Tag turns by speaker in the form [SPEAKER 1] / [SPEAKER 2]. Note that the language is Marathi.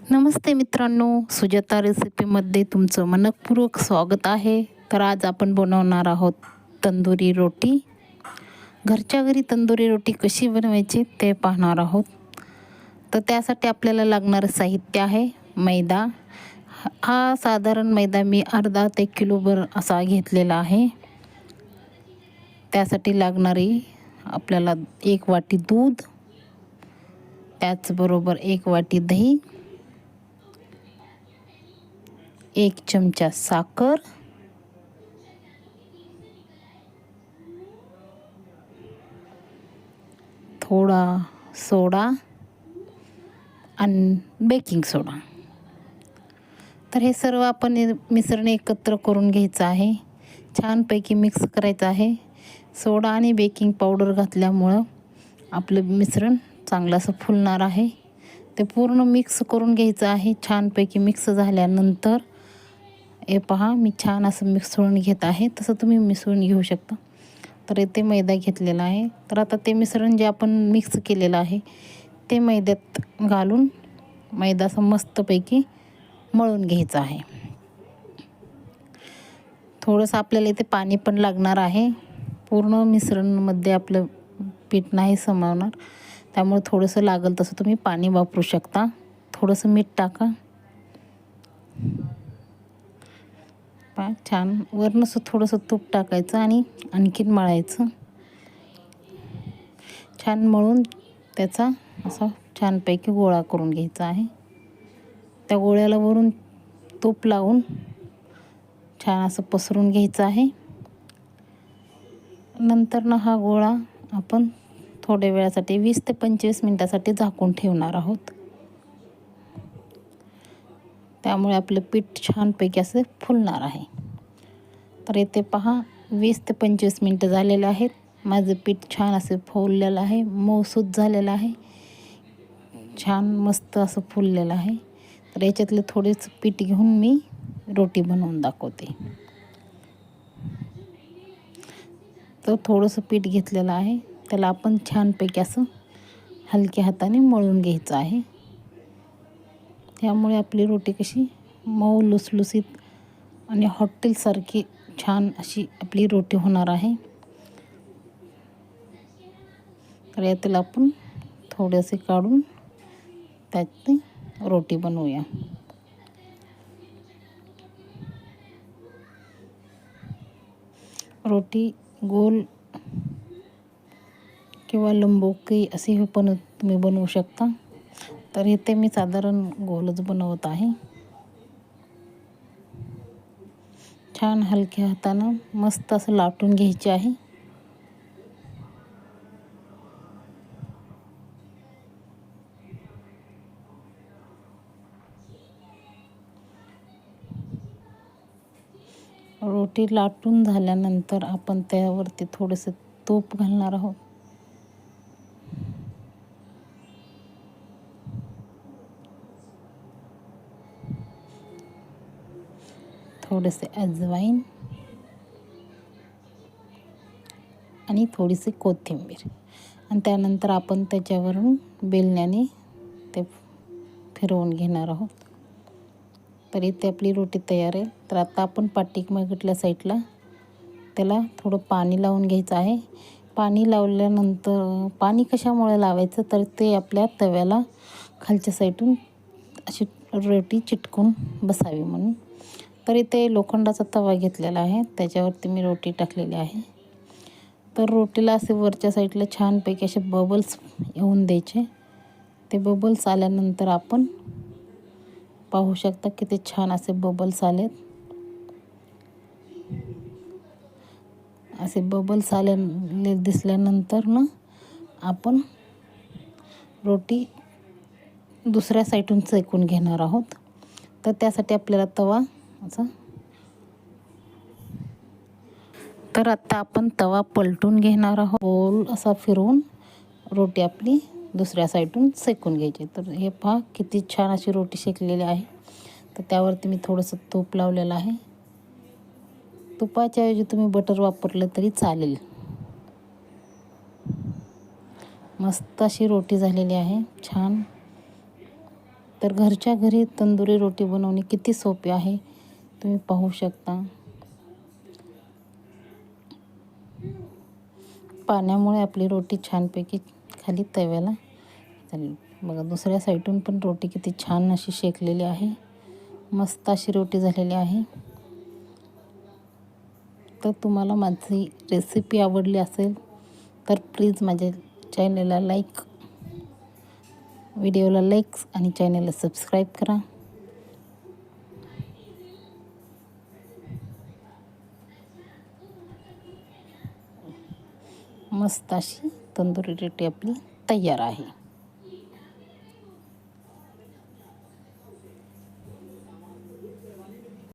[SPEAKER 1] नमस्ते मित्रांनो, सुजाता रेसिपीमध्ये तुमचं मनःपूर्वक स्वागत आहे. तर आज आपण बनवणार आहोत तंदुरी रोटी. घरच्या घरी तंदुरी रोटी कशी बनवायची ते पाहणार आहोत. तर त्यासाठी आपल्याला लागणारं साहित्य आहे मैदा. हा साधारण मैदा मी अर्धा ते किलोभर असा घेतलेला आहे. त्यासाठी लागणारी आपल्याला 1 वाटी दूध, त्याचबरोबर 1 वाटी दही, 1 चमचा साखर, थोडा सोडा आणि बेकिंग सोडा. तर हे सर्व आपण मिश्रण एकत्र करून घ्यायचं आहे. छानपैकी मिक्स करायचं आहे. सोडा आणि बेकिंग पावडर घातल्यामुळं आपलं मिश्रण चांगलं असं फुलणार आहे. ते पूर्ण मिक्स करून घ्यायचं आहे. छानपैकी मिक्स झाल्यानंतर हे पहा, मी छान असं मिसळून घेत आहे. तसं तुम्ही मिसळून घेऊ शकता. तर इथे मैदा घेतलेला आहे. तर आता ते मिश्रण जे आपण मिक्स केलेलं आहे ते मैद्यात घालून मैदा असं मस्तपैकी मळून घ्यायचं आहे. थोडंसं आपल्याला इथे पाणी पण लागणार आहे. पूर्ण मिश्रणमध्ये आपलं पीठ नाही समावणार, त्यामुळे थोडंसं लागेल तसं तुम्ही पाणी वापरू शकता. थोडंसं मीठ टाका. छान वरून थोडंसं तूप टाकायचं आणि आणखीन मळायचं. छान मळून त्याचा असा छानपैकी गोळा करून घ्यायचा आहे. त्या गोळ्याला वरून तूप लावून छान असं पसरून घ्यायचं आहे. नंतर हा गोळा आपण थोड्या वेळासाठी 20 ते 25 मिनिटासाठी झाकून ठेवणार आहोत. त्यामुळे आपलं पीठ छानपैकी असं फुलणार आहे. तर इथे पहा, 20 ते 25 मिनिटं झालेले आहेत. माझं पीठ छान असं फुललेलं आहे, मऊसूत झालेलं आहे, छान मस्त असं फुललेलं आहे. तर याच्यातलं थोडेच पीठ घेऊन मी रोटी बनवून दाखवते. तर थोडंसं पीठ घेतलेलं आहे, त्याला आपण छानपैकी असं हलक्या हाताने मळून घ्यायचं आहे. त्यामुळे आपली रोटी कशी मऊ लुसलुसीत आणि हॉटेलसारखी छान अशी आपली रोटी होणार आहे. तर यातील आपण थोडेसे काढून त्यात रोटी बनवूया. रोटी गोल किंवा लंबोकी अशी पण तुम्ही बनवू शकता. तर इथे मी साधारण गोलच बनवत आहे. छान हलक्या हातानं मस्त असं लाटून घ्यायचे आहे. रोटी लाटून झाल्यानंतर आपण त्यावरती थोडंसं तूप घालणार आहोत. थोडेसे अजवाईन आणि थोडीशी कोथिंबीर, आणि त्यानंतर आपण त्याच्यावरून बेलण्याने ते फिरवून घेणार आहोत. तर इथे आपली रोटी तयार आहे. तर आता आपण पाठीमागच्या साईडला त्याला थोडं पाणी लावून घ्यायचं आहे. पाणी लावल्यानंतर पाणी कशामुळे लावायचं, तर ते आपल्या तव्याला खालच्या साईडून अशी रोटी चिटकून बसावी म्हणून. तर इथे लोखंडाचा तवा घेतलेला आहे, त्याच्यावरती मी रोटी टाकलेली आहे. तर रोटीला असे वरच्या साईडला छानपैकी असे बबल्स येऊन द्यायचे. ते बबल्स आल्यानंतर आपण पाहू शकता किती छान असे बबल्स आलेत. असे बबल्स आले दिसल्यानंतर आपण रोटी दुसऱ्या साईडून शेकून घेणार आहोत. तर त्यासाठी आपल्याला तवा असा, तर आता आपण तवा पलटून घेणार आहोत. गोल असा फिरवून रोटी आपली दुसऱ्या साईडून शेकून घ्यायची. तर हे पहा किती छान अशी रोटी शेकलेली आहे. तर त्यावरती मी थोडंसं तूप लावलेलं आहे. तुपाच्या ऐवजी तुम्ही बटर वापरलं तरी चालेल. मस्त अशी रोटी झालेली आहे, छान. तर घरच्या घरी तंदुरी रोटी बनवणे किती सोपे आहे तुम्ही पाहू शकता. पाण्यामुळे आपली रोटी छानपैकी खाली तव्याला झाली. बघा दुसऱ्या साईडून पण रोटी किती छान अशी शेकलेली आहे. मस्त अशी रोटी झालेली आहे. तर तुम्हाला माझी रेसिपी आवडली असेल तर प्लीज माझ्या चॅनलला व्हिडिओला लाईक आणि चॅनलला सबस्क्राईब करा. मस्त अशी तंदुरी रोटी आपली तयार आहे.